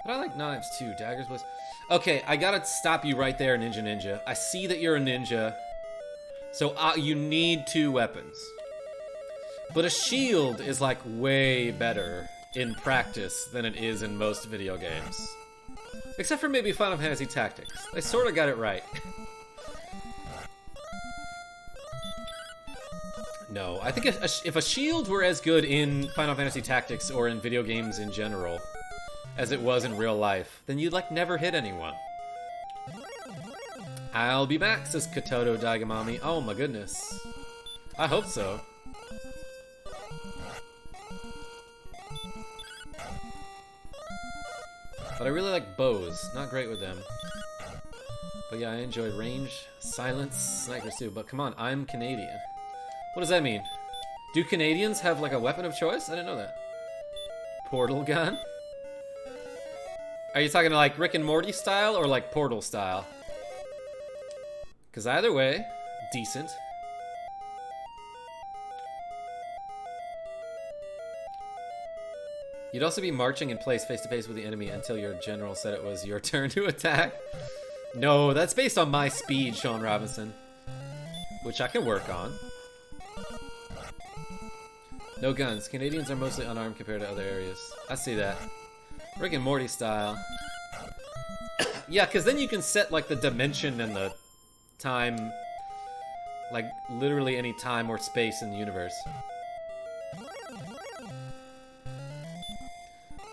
But I like knives too. Daggers was... Okay, I gotta stop you right there, Ninja. I see that you're a ninja. So you need two weapons. But a shield is like way better in practice than it is in most video games. Except for maybe Final Fantasy Tactics. They sort of got it right. No, I think if a shield were as good in Final Fantasy Tactics or in video games in general as it was in real life, then you'd like never hit anyone. I'll be back, says Kototo Daigamami. Oh my goodness. I hope so. But I really like bows. Not great with them. But yeah, I enjoy range, silence, snipers too. But come on, I'm Canadian. What does that mean? Do Canadians have like a weapon of choice? I didn't know that. Portal gun? Are you talking like Rick and Morty style or like Portal style? Because either way, decent. You'd also be marching in place face to face with the enemy until your general said it was your turn to attack. No, that's based on my speed, Sean Robinson. Which I can work on. No guns. Canadians are mostly unarmed compared to other areas. I see that. Rick and Morty style. Yeah, because then you can set like the dimension and the time, like literally any time or space in the universe.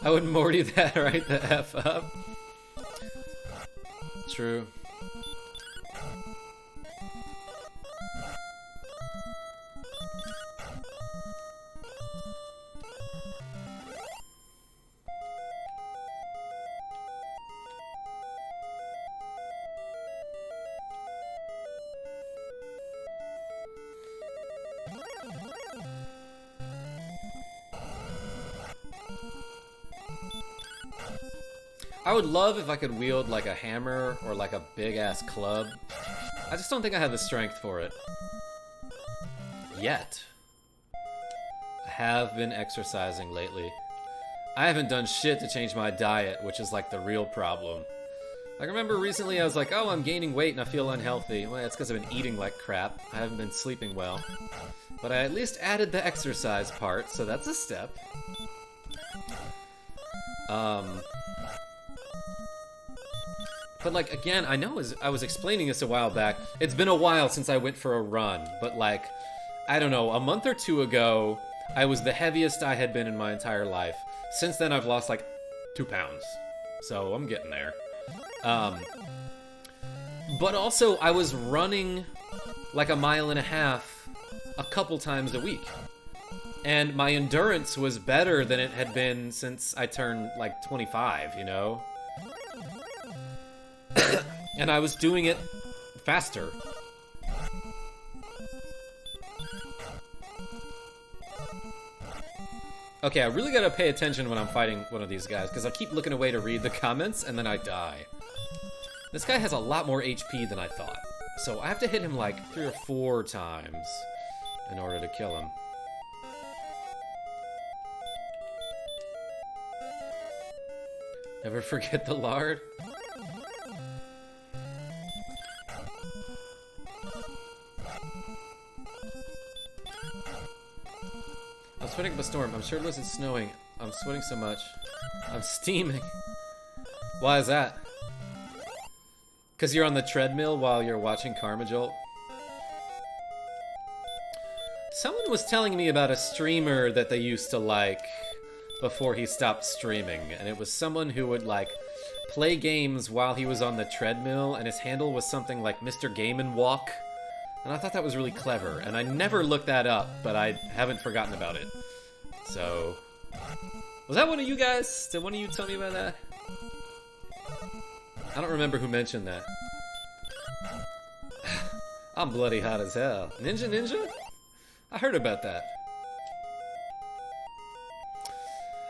I would Morty that right the F up. True. I would love if I could wield like a hammer or like a big ass club. I just don't think I have the strength for it. Yet. I have been exercising lately. I haven't done shit to change my diet, which is like the real problem. I remember recently I was like, oh, I'm gaining weight and I feel unhealthy. Well, it's because I've been eating like crap. I haven't been sleeping well. But I at least added the exercise part, so that's a step. But, like, again, I know as I was explaining this a while back, it's been a while since I went for a run, but, like, I don't know, a month or two ago, I was the heaviest I had been in my entire life. Since then, I've lost, like, 2 pounds. So, I'm getting there. But also, I was running, like, 1.5 miles a couple times a week. And my endurance was better than it had been since I turned, like, 25, you know? And I was doing it faster. Okay, I really gotta pay attention when I'm fighting one of these guys, because I keep looking away to read the comments, and then I die. This guy has a lot more HP than I thought. So I have to hit him like 3 or 4 times in order to kill him. Never forget the lard. I'm sweating up a storm. I'm sure it wasn't snowing. I'm sweating so much. I'm steaming. Why is that? Because you're on the treadmill while you're watching KarmaJolt? Someone was telling me about a streamer that they used to like before he stopped streaming, and it was someone who would like play games while he was on the treadmill, and his handle was something like Mr. Game & Walk. And I thought that was really clever, and I never looked that up, but I haven't forgotten about it. So, was that one of you guys? Did one of you tell me about that? I don't remember who mentioned that. I'm bloody hot as hell. Ninja? I heard about that.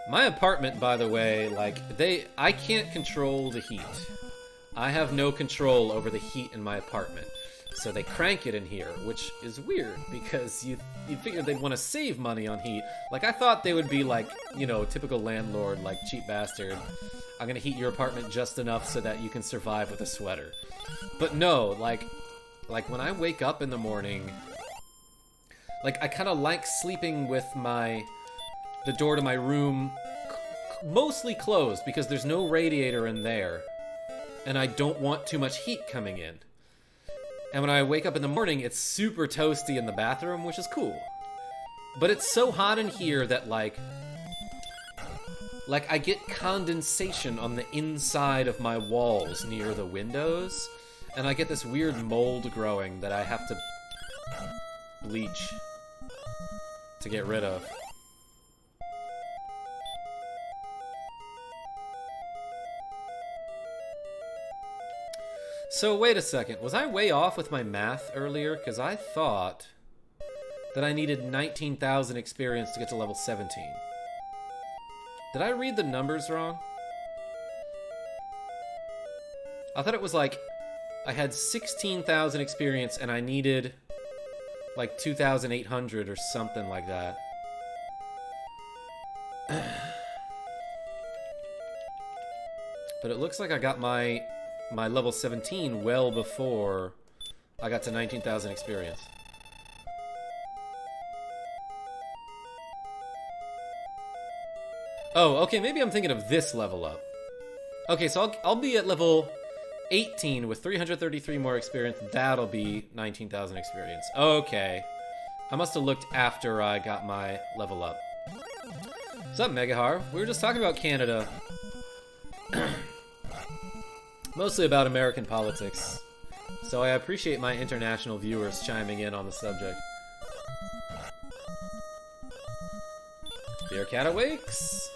My apartment, by the way, like, I can't control the heat. I have no control over the heat in my apartment. So they crank it in here, which is weird, because you'd figure they'd want to save money on heat. Like, I thought they would be like, you know, typical landlord, like, cheap bastard. I'm gonna heat your apartment just enough so that you can survive with a sweater. But no, like when I wake up in the morning, like, I kind of like sleeping with the door to my room mostly closed, because there's no radiator in there, and I don't want too much heat coming in. And when I wake up in the morning, it's super toasty in the bathroom, which is cool. But it's so hot in here that, like I get condensation on the inside of my walls near the windows, and I get this weird mold growing that I have to bleach to get rid of. So, wait a second. Was I way off with my math earlier? Because I thought that I needed 19,000 experience to get to level 17. Did I read the numbers wrong? I thought it was like, I had 16,000 experience and I needed like 2,800 or something like that. But it looks like I got my level 17 well before I got to 19,000 experience. Oh, okay, maybe I'm thinking of this level up. Okay, so I'll be at level 18 with 333 more experience. That'll be 19,000 experience. Okay. I must have looked after I got my level up. What's up, Megahar? We were just talking about Canada. Mostly about American politics. So I appreciate my international viewers chiming in on the subject. Beer Cat awakes!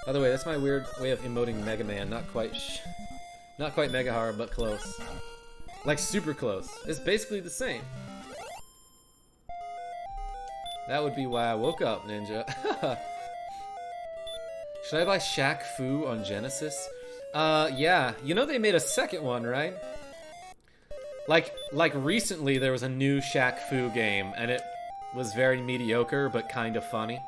By the way, that's my weird way of emoting Mega Man. Not quite Megahar, but close. Like, super close. It's basically the same. That would be why I woke up, Ninja. Should I buy Shaq Fu on Genesis? Yeah. You know they made a second one, right? Like recently there was a new Shaq Fu game, and it was very mediocre, but kind of funny.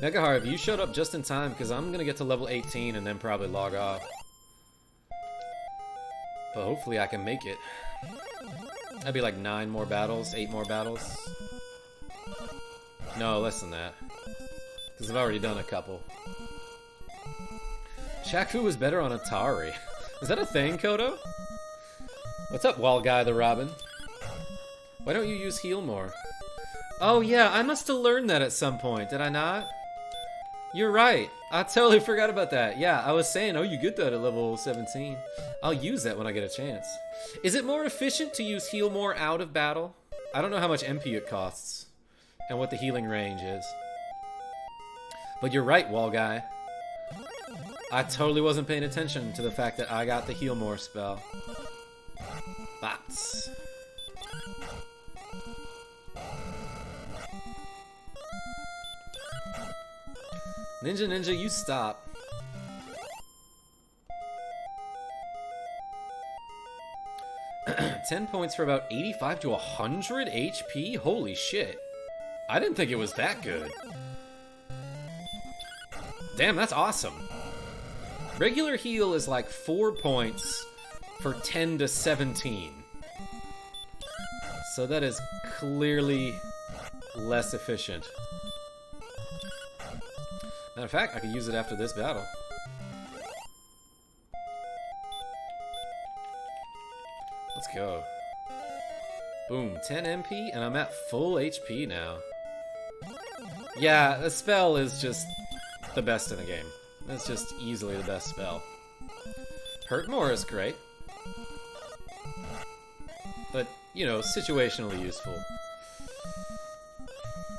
Megahar, you showed up just in time, because I'm gonna get to level 18 and then probably log off. But hopefully I can make it. That'd be like 9 more battles, 8 more battles. No, less than that. Because I've already done a couple. Shaq Fu was better on Atari. Is that a thing, Kodo? What's up, Wall Guy the Robin? Why don't you use heal more? Oh yeah, I must have learned that at some point, did I not? You're right. I totally forgot about that. Yeah, I was saying, oh, you get that at level 17. I'll use that when I get a chance. Is it more efficient to use heal more out of battle? I don't know how much MP it costs and what the healing range is. But you're right, Wall Guy. I totally wasn't paying attention to the fact that I got the heal more spell. Bots. Ninja, you stop. $10 points for about 85 to 100 HP? Holy shit. I didn't think it was that good. Damn, that's awesome. Regular heal is like 4 points for 10 to 17. So that is clearly less efficient. Matter of fact, I could use it after this battle. Let's go. Boom, 10 MP, and I'm at full HP now. Yeah, the spell is just the best in the game. That's just easily the best spell. Hurt more is great. But, you know, situationally useful.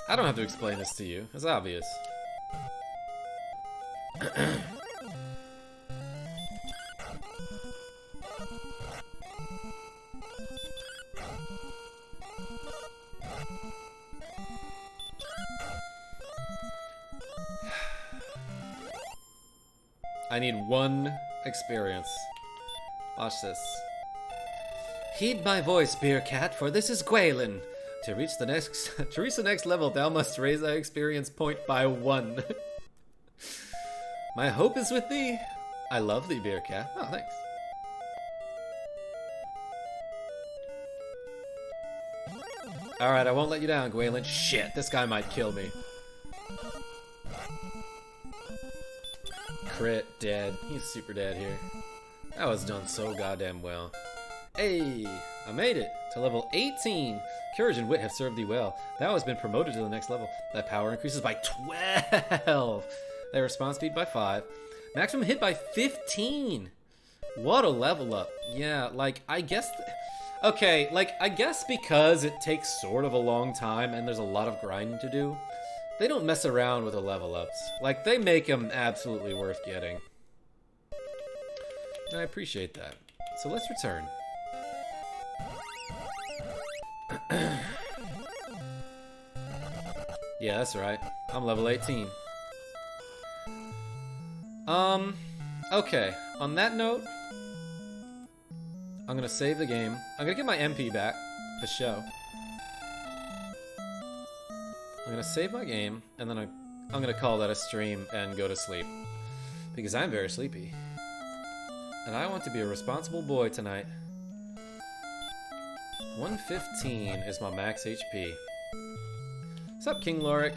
I don't have to explain this to you. It's obvious. I need 1 experience. Watch this. Heed my voice, Beer Cat, for this is Gwaelin. To reach the next level, thou must raise thy experience point by 1. My hope is with thee. I love thee, Beer Cat. Oh, thanks. Alright, I won't let you down, Gwaelin. Shit, this guy might kill me. Crit, dead. He's super dead here. That was done so goddamn well. Hey, I made it to level 18. Courage and wit have served thee well. Thou hast been promoted to the next level. Thy power increases by 12. Thy response speed by 5. Maximum hit by 15. What a level up. Yeah, like, I guess... Okay, like, I guess because it takes sort of a long time and there's a lot of grinding to do, they don't mess around with the level ups. Like, they make them absolutely worth getting. And I appreciate that. So let's return. Yeah, that's right. I'm level 18. Okay. On that note, I'm gonna save the game. I'm gonna get my MP back, for show. I'm gonna save my game, and then I'm gonna call that a stream and go to sleep. Because I'm very sleepy. And I want to be a responsible boy tonight. 115 is my max HP. What's up, King Lorik?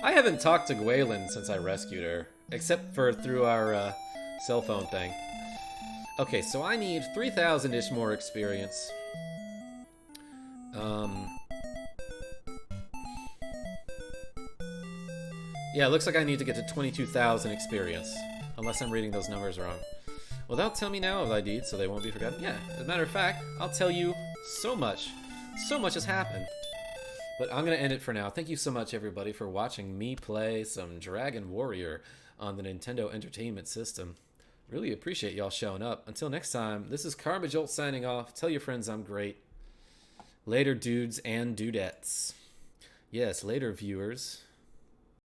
I haven't talked to Gwaelin since I rescued her, except for through our cell phone thing. Okay, so I need 3,000-ish more experience. Yeah, it looks like I need to get to 22,000 experience, unless I'm reading those numbers wrong. Well, thou tell me now of thy deeds, so they won't be forgotten. Yeah, as a matter of fact, I'll tell you so much. So much has happened. But I'm going to end it for now. Thank you so much, everybody, for watching me play some Dragon Warrior on the Nintendo Entertainment System. Really appreciate y'all showing up. Until next time, this is KarmaJolt signing off. Tell your friends I'm great. Later, dudes and dudettes. Yes, later, viewers.